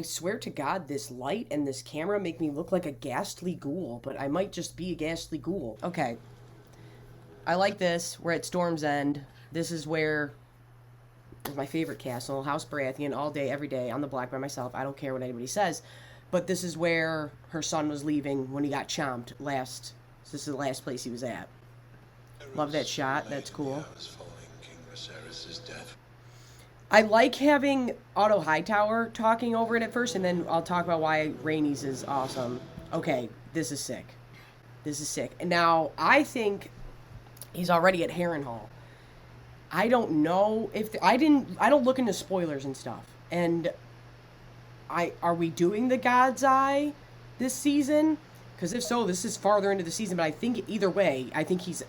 I swear to God, this light and this camera make me look like a ghastly ghoul, but I might just be a ghastly ghoul. Okay. I like this. We're at Storm's End. This is where is my favorite castle, House Baratheon, all day, every day, on the block by myself. I don't care what anybody says. But this is where her son was leaving when he got chomped last. So this is the last place he was at. Love that shot. That's cool. I like having Otto Hightower talking over it at first, and then I'll talk about why Rhaenys is awesome. Okay, this is sick. This is sick. And now, I think he's already at Harrenhal. I don't know if... I don't look into spoilers and stuff. And are we doing the God's Eye this season? Because if so, this is farther into the season, but I think either way, I think he's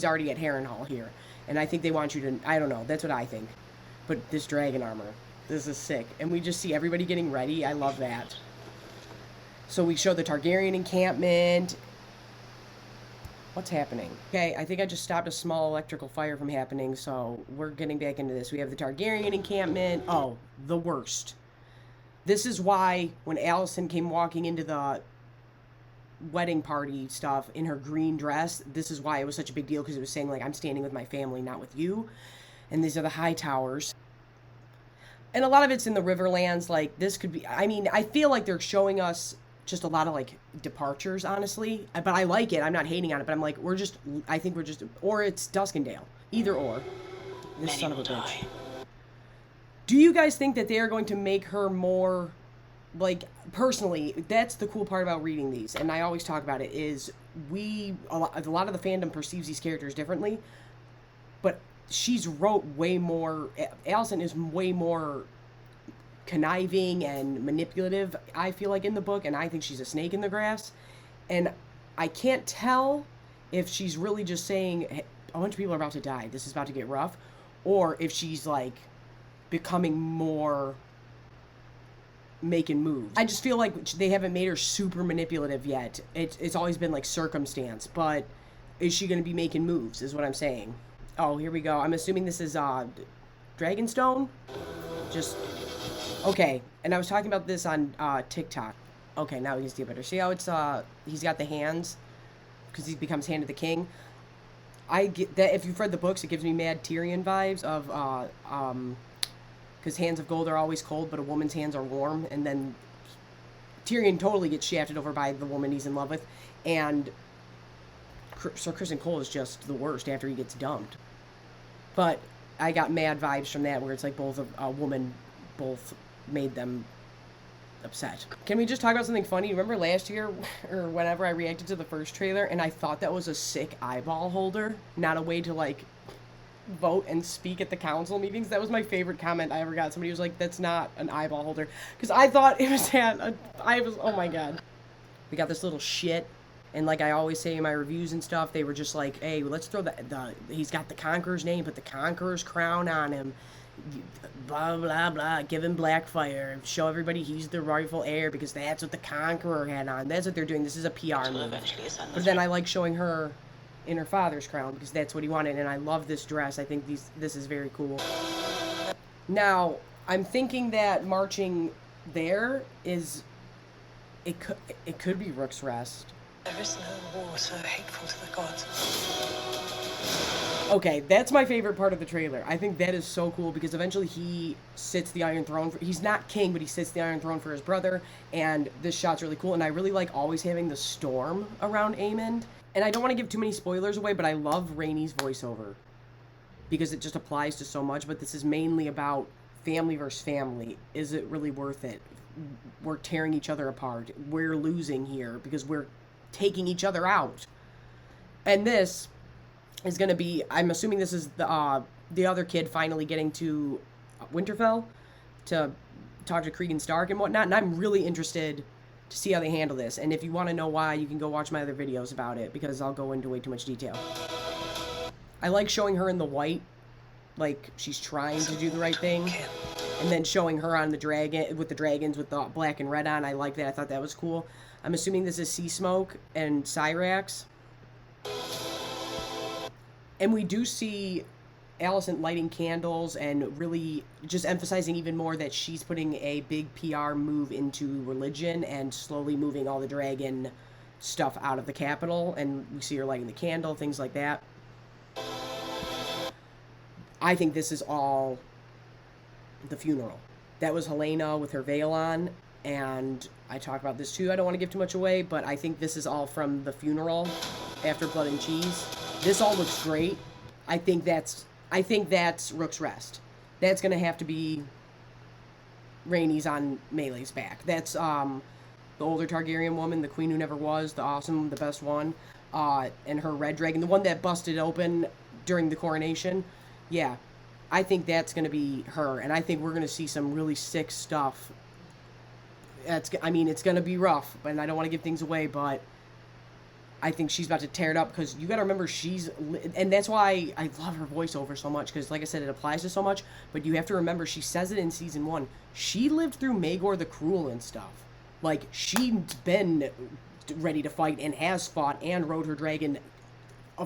already at Harrenhal here. And I think they want you to... I don't know. That's what I think. But this dragon armor, this is sick. And we just see everybody getting ready. I love that. So we show the Targaryen encampment. What's happening? Okay, I think I just stopped a small electrical fire from happening, so we're getting back into this. We have the Targaryen encampment. Oh, the worst. This is why when Alicent came walking into the wedding party stuff in her green dress, this is why it was such a big deal, because it was saying, like, I'm standing with my family, not with you. And these are the high towers. And a lot of it's in the Riverlands. Like, this could be... I mean, I feel like they're showing us just a lot of, like, departures, honestly. But I like it. I'm not hating on it. But I'm like, we're just... I think we're just... Or it's Duskendale. Either or. This son of a bitch. Do you guys think that they are going to make her more... Like, personally, that's the cool part about reading these. And I always talk about it, is a lot of the fandom perceives these characters differently. But... she's wrote way more... Alicent is way more conniving and manipulative, I feel like, in the book, and I think she's a snake in the grass. And I can't tell if she's really just saying, hey, a bunch of people are about to die, this is about to get rough, or if she's, like, becoming more making moves. I just feel like they haven't made her super manipulative yet. It's always been, like, circumstance, but is she going to be making moves, is what I'm saying. Oh, here we go. I'm assuming this is, Dragonstone? Just, okay. And I was talking about this on, TikTok. Okay, now we can see it better. See how it's, he's got the hands? Because he becomes Hand of the King. I get that, if you've read the books, it gives me mad Tyrion vibes of, because hands of gold are always cold, but a woman's hands are warm. And then Tyrion totally gets shafted over by the woman he's in love with. And Sir Criston Cole is just the worst after he gets dumped. But I got mad vibes from that, where it's like both a woman, both made them upset. Can we just talk about something funny? Remember last year, or whenever I reacted to the first trailer, and I thought that was a sick eyeball holder, not a way to, like, vote and speak at the council meetings? That was my favorite comment I ever got. Somebody was like, that's not an eyeball holder. Because I thought it was oh my god. We got this little shit. And like I always say in my reviews and stuff, they were just like, hey, let's throw he's got the Conqueror's name, put the Conqueror's crown on him, blah, blah, blah, give him Blackfire, show everybody he's the rightful heir, because that's what the Conqueror had on. That's what they're doing. This is a PR move. But then I like showing her in her father's crown, because that's what he wanted, and I love this dress. I think this is very cool. Now, I'm thinking that marching there is, it could be Rook's Rest. There is no war so hateful to the gods. Okay, that's my favorite part of the trailer. I think that is so cool, because eventually he sits the Iron Throne. He's not king, but he sits the Iron Throne for his brother, and this shot's really cool. And I really like always having the storm around Aemond. And I don't want to give too many spoilers away, but I love Rhaenys' voiceover, because it just applies to so much. But this is mainly about family versus family. Is it really worth it? We're tearing each other apart. We're losing here because we're taking each other out. And this is going to be, I'm assuming this is the other kid finally getting to Winterfell to talk to Creed and Stark and whatnot, and I'm really interested to see how they handle this. And if you want to know why, you can go watch my other videos about it, because I'll go into way too much detail. I like showing her in the white, like she's trying to do the right thing, and then showing her on the dragon, with the dragons with the black and red on. I like that. I thought that was cool. I'm assuming this is Sea Smoke and Cyrax. And we do see Alicent lighting candles and really just emphasizing even more that she's putting a big PR move into religion and slowly moving all the dragon stuff out of the capital, and we see her lighting the candle, things like that. I think this is all the funeral. That was Helena with her veil on, and I talk about this too. I don't want to give too much away, but I think this is all from the funeral after Blood and Cheese. This all looks great. I think that's Rook's Rest. That's gonna have to be Rhaenys on Melee's back. That's the older Targaryen woman, the queen who never was, the awesome, the best one, and her red dragon, the one that busted open during the coronation. Yeah, I think that's gonna be her, and I think we're gonna see some really sick stuff. It's gonna be rough, and I don't want to give things away, but I think she's about to tear it up, because you got to remember and that's why I love her voiceover so much, because like I said, it applies to so much, but you have to remember, she says it in season 1, she lived through Maegor the Cruel and stuff. Like, she's been ready to fight and has fought and rode her dragon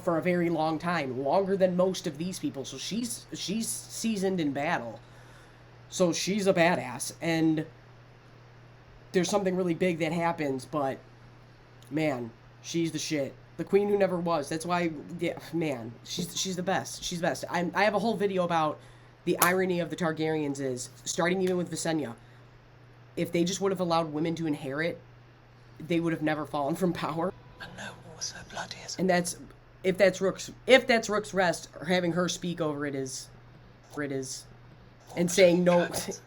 for a very long time, longer than most of these people, so she's seasoned in battle. So she's a badass, and there's something really big that happens, but man, she's the shit. The queen who never was. That's why, yeah, man, she's the best. She's the best. I have a whole video about the irony of the Targaryens is, starting even with Visenya, if they just would have allowed women to inherit, they would have never fallen from power. And no war so bloody as... And if that's Rook's Rest, having her speak over it is, and saying no, as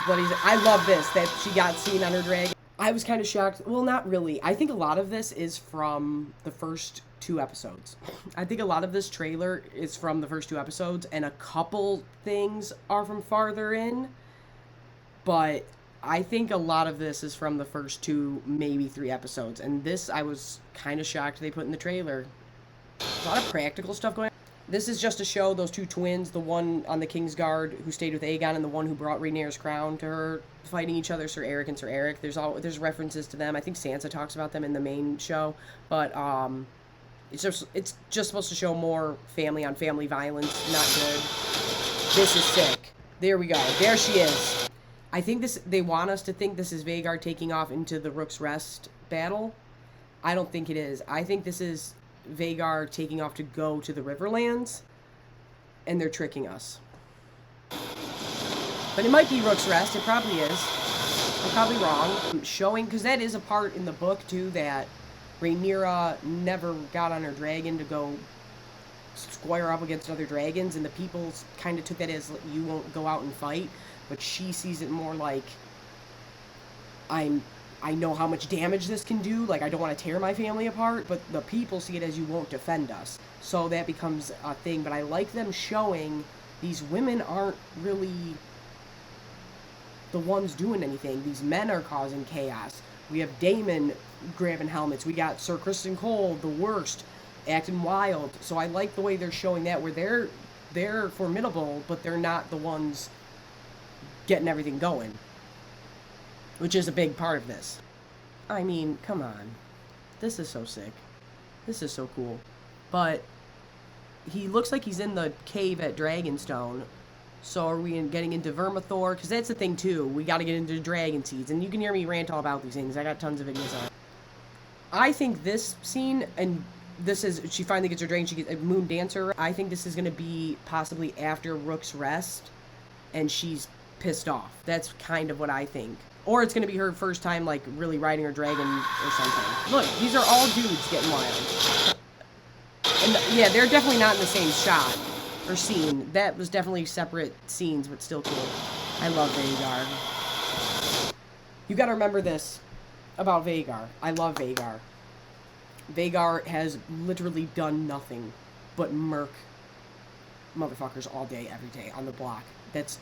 bloody as... I love this, that she got seen on her dragon. I was kind of shocked. Well, not really. I think a lot of this is from the first 2 episodes. I think a lot of this trailer is from the first 2 episodes, and a couple things are from farther in. But I think a lot of this is from the first 2, maybe 3 episodes. And this, I was kind of shocked they put in the trailer. A lot of practical stuff going on. This is just to show those 2 twins, the one on the Kingsguard who stayed with Aegon and the one who brought Rhaenyra's crown to her, fighting each other, Sir Eric and Sir Eric. There's references to them. I think Sansa talks about them in the main show, but it's just supposed to show more family on family violence. Not good. This is sick. There we go. There she is. I think they want us to think this is Vhagar taking off into the Rook's Rest battle. I don't think it is. I think this is Vhagar taking off to go to the Riverlands, and they're tricking us. But it might be Rook's Rest. It probably is. I'm probably wrong. Showing, because that is a part in the book, too, that Rhaenyra never got on her dragon to go square up against other dragons, and the people kind of took that as, you won't go out and fight, but she sees it more like, I know how much damage this can do, like, I don't want to tear my family apart, but the people see it as, you won't defend us. So that becomes a thing, but I like them showing these women aren't really the ones doing anything. These men are causing chaos. We have Daemon grabbing helmets. We got Sir Criston Cole, the worst, acting wild. So I like the way they're showing that, where they're formidable, but they're not the ones getting everything going, which is a big part of this. I mean, come on. This is so sick. This is so cool. But he looks like he's in the cave at Dragonstone. So are we getting into Vermithor? Because that's the thing, too. We got to get into Dragon Seeds. And you can hear me rant all about these things. I got tons of videos on it. I think this scene, and this is, she finally gets her dragon, she gets a Moon Dancer. I think this is going to be possibly after Rook's Rest, and she's pissed off. That's kind of what I think. Or it's going to be her first time, like, really riding her dragon or something. Look, these are all dudes getting wild. And, yeah, they're definitely not in the same shot or scene. That was definitely separate scenes, but still cool. I love Vhagar. You got to remember this about Vhagar. I love Vhagar. Vhagar has literally done nothing but murk motherfuckers all day, every day, on the block. That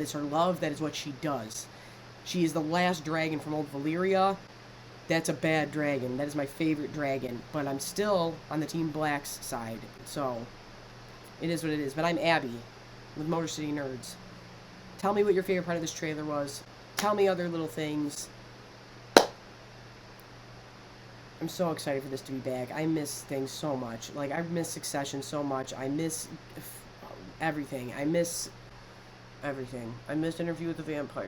is her love. That is what she does. She is the last dragon from Old Valyria. That's a bad dragon. That is my favorite dragon. But I'm still on the Team Black's side. So, it is what it is. But I'm Abby with MotorCityNerds. Tell me what your favorite part of this trailer was. Tell me other little things. I'm so excited for this to be back. I miss things so much. Like, I miss Succession so much. I miss everything. I miss everything. I missed Interview with the Vampire.